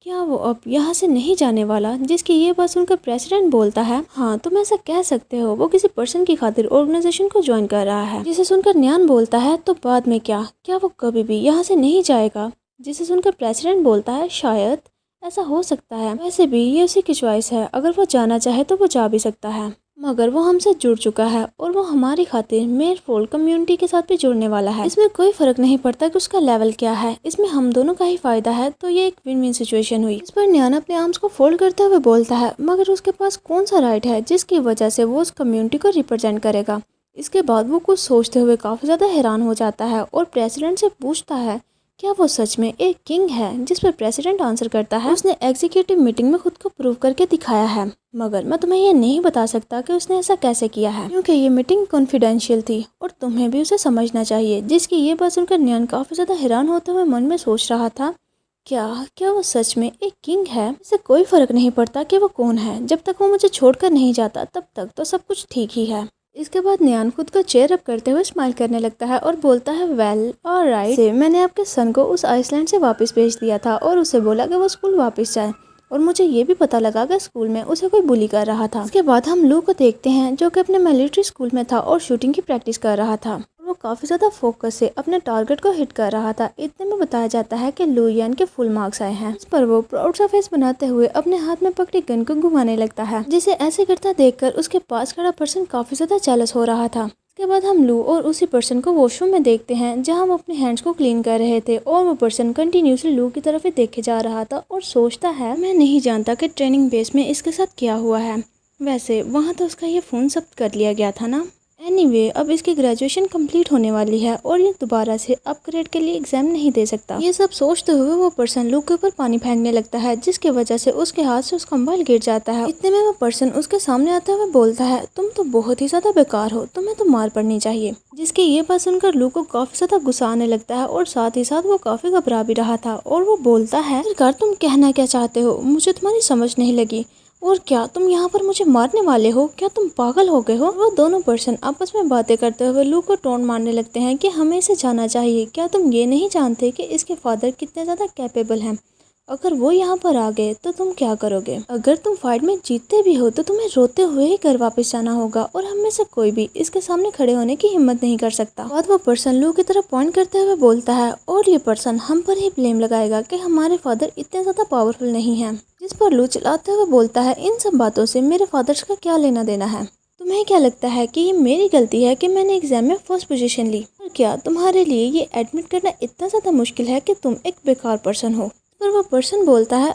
क्या वो अब यहाँ से नहीं जाने वाला? जिसकी ये बात सुनकर प्रेसिडेंट बोलता है, हाँ तुम ऐसा कह सकते हो, वो किसी पर्सन की खातिर ऑर्गेनाइजेशन को ज्वाइन कर रहा है। जिसे सुनकर न्यान बोलता है, तो बाद में क्या वो कभी भी यहाँ से नहीं जाएगा? जिसे सुनकर प्रेसिडेंट बोलता है, शायद ऐसा हो सकता है, वैसे भी ये उसी की चॉइस है, अगर वो जाना चाहे तो वो जा भी सकता है, मगर वो हमसे जुड़ चुका है और वो हमारी खातिर मेरफोल्ड कम्युनिटी के साथ भी जुड़ने वाला है। इसमें कोई फर्क नहीं पड़ता कि उसका लेवल क्या है, इसमें हम दोनों का ही फायदा है, तो ये एक विन विन सिचुएशन हुई। इस पर न्यान अपने आर्म्स को फोल्ड करते हुए बोलता है, मगर उसके पास कौन सा राइट है जिसकी वजह से वो उस कम्युनिटी को रिप्रेजेंट करेगा। इसके बाद वो कुछ सोचते हुए काफी ज्यादा हैरान हो जाता है और प्रेसिडेंट से पूछता है, क्या वो सच में एक किंग है? जिस पर प्रेसिडेंट आंसर करता है, उसने एग्जीक्यूटिव मीटिंग में खुद को प्रूव करके दिखाया है, मगर मैं तुम्हें ये नहीं बता सकता कि उसने ऐसा कैसे किया है, क्योंकि ये मीटिंग कॉन्फिडेंशियल थी और तुम्हें भी उसे समझना चाहिए। जिसकी ये बात सुनकर न्यान काफी ज्यादा हैरान होते हुए मन में सोच रहा था, क्या वो सच में एक किंग है? इसे कोई फर्क नहीं पड़ता कि वो कौन है, जब तक वो मुझे छोड़कर नहीं जाता तब तक तो सब कुछ ठीक ही है। इसके बाद न्यान खुद को चेयर अप करते हुए स्माइल करने लगता है और बोलता है, वेल ऑलराइट, मैंने आपके सन को उस आइसलैंड से वापस भेज दिया था और उसे बोला कि वो स्कूल वापस जाए, और मुझे ये भी पता लगा कि स्कूल में उसे कोई बुली कर रहा था। इसके बाद हम लू को देखते हैं, जो कि अपने मिलिट्री स्कूल में था और शूटिंग की प्रैक्टिस कर रहा था। वो काफी ज्यादा फोकस से अपने टारगेट को हिट कर रहा था। इतने में बताया जाता है कि लू यान के फुल मार्क्स आए हैं। इस पर वो प्राउड सा फेस बनाते हुए अपने हाथ में पकड़ी गन को घुमाने लगता है, जिसे ऐसे करता देखकर उसके पास खड़ा पर्सन काफी ज्यादा जेलस हो रहा था। इसके बाद हम लू और उसी पर्सन को वॉशरूम में देखते हैं, जहां वो अपने हैंड्स को क्लीन कर रहे थे और वो पर्सन कंटिन्यूसली लू की तरफ ही देखे जा रहा था और सोचता है, मैं नहीं जानता कि ट्रेनिंग बेस में इसके साथ क्या हुआ है। वैसे वहां तो उसका ये फोन जब्त कर लिया गया था ना। एनीवे, अब इसकी ग्रेजुएशन कंप्लीट होने वाली है और ये दोबारा से अपग्रेड के लिए एग्जाम नहीं दे सकता। ये सब सोचते हुए वो पर्सन लू के ऊपर पानी फेंकने लगता है, जिसकी वजह से उसके हाथ से उसका मोबाइल गिर जाता है। इतने में वो पर्सन उसके सामने आता हुआ बोलता है, तुम तो बहुत ही ज्यादा बेकार हो, तुम्हें तो मार पड़नी चाहिए। जिसकी ये बात सुनकर लू को काफी ज्यादा गुस्सा आने लगता है और साथ ही साथ वो काफी घबरा भी रहा था और वो बोलता है, सरकार तुम कहना क्या चाहते हो? मुझे तुम्हारी समझ नहीं लगी, और क्या तुम यहाँ पर मुझे मारने वाले हो? क्या तुम पागल हो गए हो? वो दोनों पर्सन आपस में बातें करते हुए लू को टोन मारने लगते हैं कि हमें इसे जाना चाहिए। क्या तुम ये नहीं जानते कि इसके फादर कितने ज्यादा कैपेबल हैं? अगर वो यहाँ पर आ गए तो तुम क्या करोगे? अगर तुम फाइट में जीतते भी हो तो तुम्हें रोते हुए ही घर वापस जाना होगा, और हम में से कोई भी इसके सामने खड़े होने की हिम्मत नहीं कर सकता। बाद वो पर्सन लू की तरफ पॉइंट करते हुए बोलता है, और ये पर्सन हम पर ही ब्लेम लगाएगा कि हमारे फादर इतने ज्यादा पावरफुल नहीं है। जिस पर लू चिल्लाते हुए बोलता है, इन सब बातों से मेरे फादर्स का क्या लेना देना है? तुम्हें क्या लगता है कि ये मेरी गलती है कि मैंने एग्जाम में फर्स्ट पोजीशन ली? और क्या तुम्हारे लिए ये एडमिट करना इतना ज्यादा मुश्किल है कि तुम एक बेकार पर्सन हो? पर वो पर्सन बोलता है,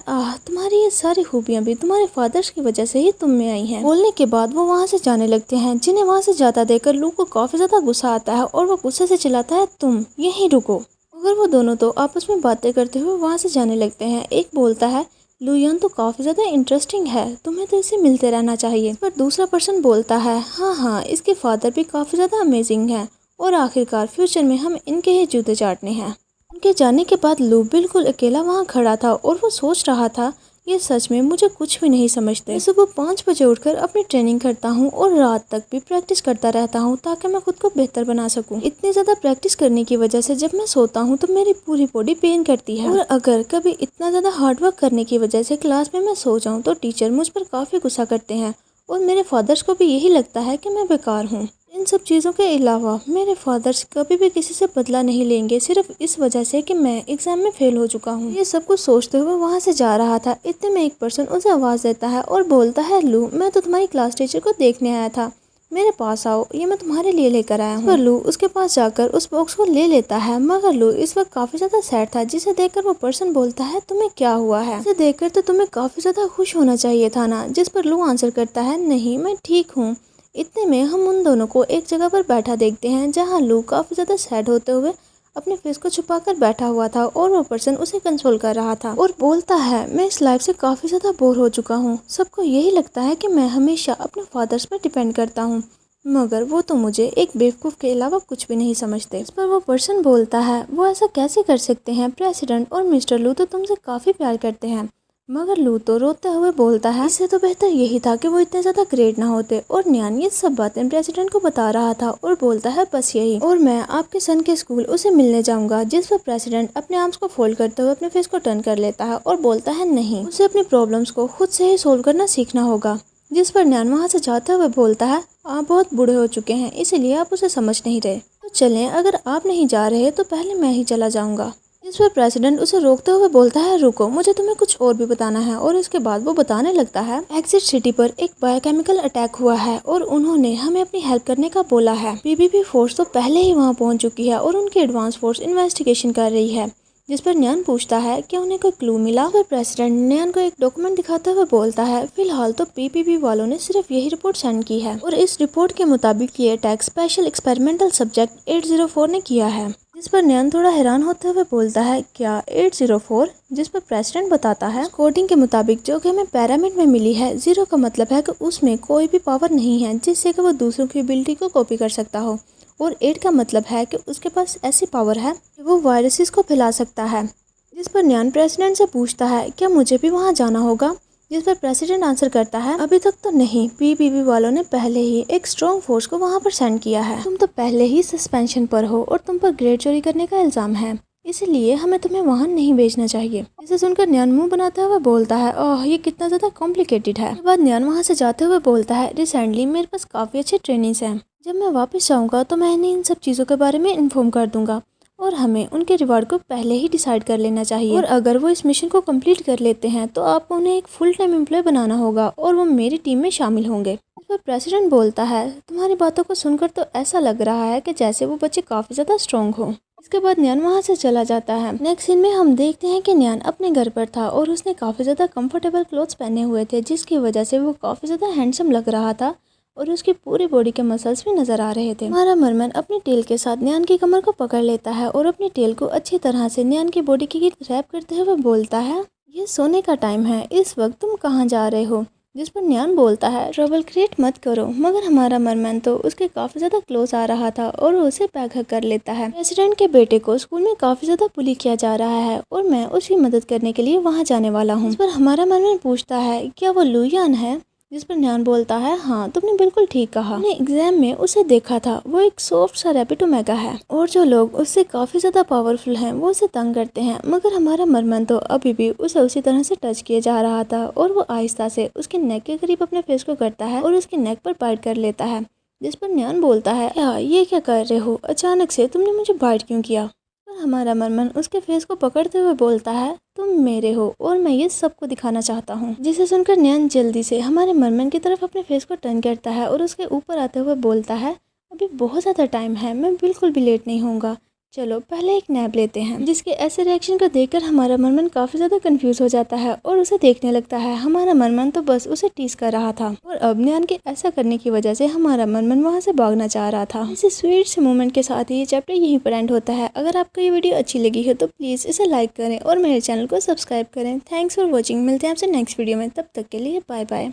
तुम्हारी ये सारी खूबियां भी तुम्हारे फादर्स की वजह से ही तुम में आई हैं। बोलने के बाद वो वहाँ से जाने लगते हैं, जिन्हें वहाँ से जाता देखकर लू को काफी ज्यादा गुस्सा आता है और वो गुस्से से चिल्लाता है, तुम यहीं रुको। अगर वो दोनों तो आपस में बातें करते हुए वहाँ से जाने लगते हैं। एक बोलता है, लू यान तो काफी ज्यादा इंटरेस्टिंग है, तुम्हें तो इसे मिलते रहना चाहिए। पर दूसरा पर्सन बोलता है, हाँ इसके फादर भी काफी ज्यादा अमेजिंग है, और आखिरकार फ्यूचर में हम इनके ही जूते चाटने हैं। उनके जाने के बाद लू बिल्कुल अकेला वहाँ खड़ा था और वो सोच रहा था, ये सच में मुझे कुछ भी नहीं समझते। मैं सुबह 5 बजे उठकर अपनी ट्रेनिंग करता हूँ और रात तक भी प्रैक्टिस करता रहता हूँ ताकि मैं खुद को बेहतर बना सकूँ। इतनी ज्यादा प्रैक्टिस करने की वजह से जब मैं सोता हूँ तो मेरी पूरी बॉडी पेन करती है, और अगर कभी इतना ज्यादा हार्डवर्क करने की वजह से क्लास में मैं सो जाऊँ तो टीचर मुझ पर काफी गुस्सा करते हैं, और मेरे फादर्स को भी यही लगता है कि मैं बेकार हूँ। इन सब चीज़ों के अलावा मेरे फादर्स कभी भी किसी से बदला नहीं लेंगे, सिर्फ इस वजह से कि मैं एग्जाम में फेल हो चुका हूँ। ये सब कुछ सोचते हुए वहाँ से जा रहा था। इतने में एक पर्सन उसे आवाज़ देता है और बोलता है, लू मैं तो तुम्हारी क्लास टीचर को देखने आया था, मेरे पास आओ, ये मैं तुम्हारे लिए लेकर आया हूँ। पर लू उसके पास जाकर उस बॉक्स को ले लेता है, मगर लू इस वक्त काफी ज्यादा सैड था, जिसे देखकर वो पर्सन बोलता है, तुम्हें क्या हुआ है? इसे देखकर तो तुम्हें काफी ज्यादा खुश होना चाहिए था ना। जिस पर लू आंसर करता है, नहीं मैं ठीक हूँ। इतने में हम उन दोनों को एक जगह पर बैठा देखते हैं, जहाँ लू काफी ज्यादा सैड होते हुए अपने फेस को छुपाकर बैठा हुआ था, और वो पर्सन उसे कंसोल कर रहा था और बोलता है, मैं इस लाइफ से काफी ज्यादा बोर हो चुका हूँ। सबको यही लगता है कि मैं हमेशा अपने फादर्स पर डिपेंड करता हूँ, मगर वो तो मुझे एक बेवकूफ़ के अलावा कुछ भी नहीं समझते। इस पर वो पर्सन बोलता है, वो ऐसा कैसे कर सकते हैं? प्रेसिडेंट और मिस्टर लू तो तुमसे काफ़ी प्यार करते हैं, मगर लू तो रोते हुए बोलता है इससे तो बेहतर यही था कि वो इतने ज्यादा ग्रेट ना होते। और न्यान ये सब बातें प्रेसिडेंट को बता रहा था और बोलता है बस यही, और मैं आपके सन के स्कूल उसे मिलने जाऊंगा। जिस पर प्रेसिडेंट अपने आर्म्स को फोल्ड करते हुए अपने फेस को टर्न कर लेता है और बोलता है नहीं, उसे अपनी प्रॉब्लम्स को खुद से ही सोल्व करना सीखना होगा। जिस पर न्यान वहाँ से जाते हुए बोलता है आप बहुत बूढ़े हो चुके हैं, इसीलिए आप उसे समझ नहीं रहे, तो चलें, अगर आप नहीं जा रहे तो पहले मैं ही चला जाऊंगा। जिस पर प्रेसिडेंट उसे रोकते हुए बोलता है रुको, मुझे तुम्हें कुछ और भी बताना है। और इसके बाद वो बताने लगता है एग्जिट सिटी पर एक बायोकेमिकल अटैक हुआ है और उन्होंने हमें अपनी हेल्प करने का बोला है। पीबीपी फोर्स तो पहले ही वहां पहुंच चुकी है और उनकी एडवांस फोर्स इन्वेस्टिगेशन कर रही है। जिस पर न्यान पूछता है क्या उन्हें कोई क्लू मिला। फिर प्रेसिडेंट न्यान को एक डॉक्यूमेंट दिखाते हुए बोलता है फिलहाल तो पीपीपी वालों ने सिर्फ यही रिपोर्ट सेंड की है और इस रिपोर्ट के मुताबिक ये अटैक स्पेशल एक्सपेरिमेंटल सब्जेक्ट 804 ने किया है। जिस पर न्यान थोड़ा हैरान होते हुए बोलता है क्या 804। जिस पर प्रेसिडेंट बताता है कोडिंग के मुताबिक जो कि हमें पैरामिड में मिली है, 0 का मतलब है कि उसमें कोई भी पावर नहीं है जिससे कि वो दूसरों की एबिलिटी को कॉपी कर सकता हो, और 8 का मतलब है कि उसके पास ऐसी पावर है कि वो वायरसेस को फैला सकता है। जिस पर न्यान प्रेसिडेंट से पूछता है क्या मुझे भी वहाँ जाना होगा। जिस पर प्रेसिडेंट आंसर करता है अभी तक तो नहीं, पीबीबी वालों ने पहले ही एक स्ट्रॉन्ग फोर्स को वहाँ पर सेंड किया है। तुम तो पहले ही सस्पेंशन पर हो और तुम पर ग्रेड चोरी करने का इल्जाम है, इसलिए हमें तुम्हें वहाँ नहीं भेजना चाहिए। इसे सुनकर न्यान मुंह बनाते हुए बोलता है ओह ये कितना ज्यादा कॉम्प्लिकेटेड है। उसके बाद न्यान वहाँ से जाते हुए बोलता है रिसेंटली मेरे पास काफी अच्छे ट्रेनिंग्स हैं, जब मैं वापस जाऊंगा तो मैं इन्हें इन सब चीज़ों के बारे में इन्फॉर्म कर दूंगा और हमें उनके रिवार्ड को पहले ही डिसाइड कर लेना चाहिए। और अगर वो इस मिशन को कंप्लीट कर लेते हैं तो आपको उन्हें एक फुल टाइम एम्प्लॉय बनाना होगा और वो मेरी टीम में शामिल होंगे। इस पर प्रेसिडेंट बोलता है तुम्हारी बातों को सुनकर तो ऐसा लग रहा है कि जैसे वो बच्चे काफ़ी ज़्यादा स्ट्रॉन्ग हो। इसके बाद न्यान वहाँ से चला जाता है। नेक्स्ट सीन में हम देखते हैं कि न्यान अपने घर पर था और उसने काफ़ी ज़्यादा कंफर्टेबल क्लोथ्स पहने हुए थे, जिसकी वजह से वो काफ़ी ज़्यादा हैंडसम लग रहा था और उसकी पूरी बॉडी के मसल्स भी नजर आ रहे थे। हमारा मरमन अपनी टेल के साथ न्यान की कमर को पकड़ लेता है और अपनी टेल को अच्छी तरह से न्यान की बॉडी की रैप करते हुए बोलता है ये सोने का टाइम है, इस वक्त तुम कहाँ जा रहे हो। जिस पर न्यान बोलता है ट्रबल क्रिएट मत करो। मगर हमारा मरमन तो उसके काफी ज्यादा क्लोज आ रहा था और उसे पैक कर लेता है। प्रेसिडेंट के बेटे को स्कूल में काफी ज्यादा बुली किया जा रहा है और मैं उसकी मदद करने के लिए वहाँ जाने वाला हूँ। इस पर हमारा मरमन पूछता है क्या वो लुयान है। जिस पर न्यान बोलता है हाँ तुमने बिल्कुल ठीक कहा, मैंने एग्जाम में उसे देखा था, वो एक सॉफ्ट सा रैपिड ओमेगा है और जो लोग उससे काफी ज्यादा पावरफुल हैं वो उसे तंग करते हैं। मगर हमारा मरमन तो अभी भी उसे उसी तरह से टच किए जा रहा था और वो आहिस्ता से उसके नेक के करीब अपने फेस को करता है और उसके नेक पर बाइट कर लेता है। जिस पर न्यान बोलता है ये क्या कर रहे हो, अचानक से तुमने मुझे बाइट क्यों किया। हमारा मरमन उसके फेस को पकड़ते हुए बोलता है तुम मेरे हो और मैं ये सबको दिखाना चाहता हूँ। जिसे सुनकर न्यान जल्दी से हमारे मरमन की तरफ अपने फेस को टर्न करता है और उसके ऊपर आते हुए बोलता है अभी बहुत ज़्यादा टाइम है, मैं बिल्कुल भी लेट नहीं होऊंगा, चलो पहले एक नैप लेते हैं। जिसके ऐसे रिएक्शन को देखकर हमारा मरमन काफी ज्यादा कंफ्यूज हो जाता है और उसे देखने लगता है। हमारा मरमन तो बस उसे टीज कर रहा था और अब न्यान के ऐसा करने की वजह से हमारा मरमन वहां से भागना चाह रहा था। इसी स्वीट से मोमेंट के साथ ही ये चैप्टर यहीं पर एंड होता है। अगर आपको ये वीडियो अच्छी लगी हो तो प्लीज इसे लाइक करें और मेरे चैनल को सब्सक्राइब करें। थैंक्स फॉर वॉचिंग, मिलते हैं आपसे नेक्स्ट वीडियो में, तब तक के लिए बाय बाय।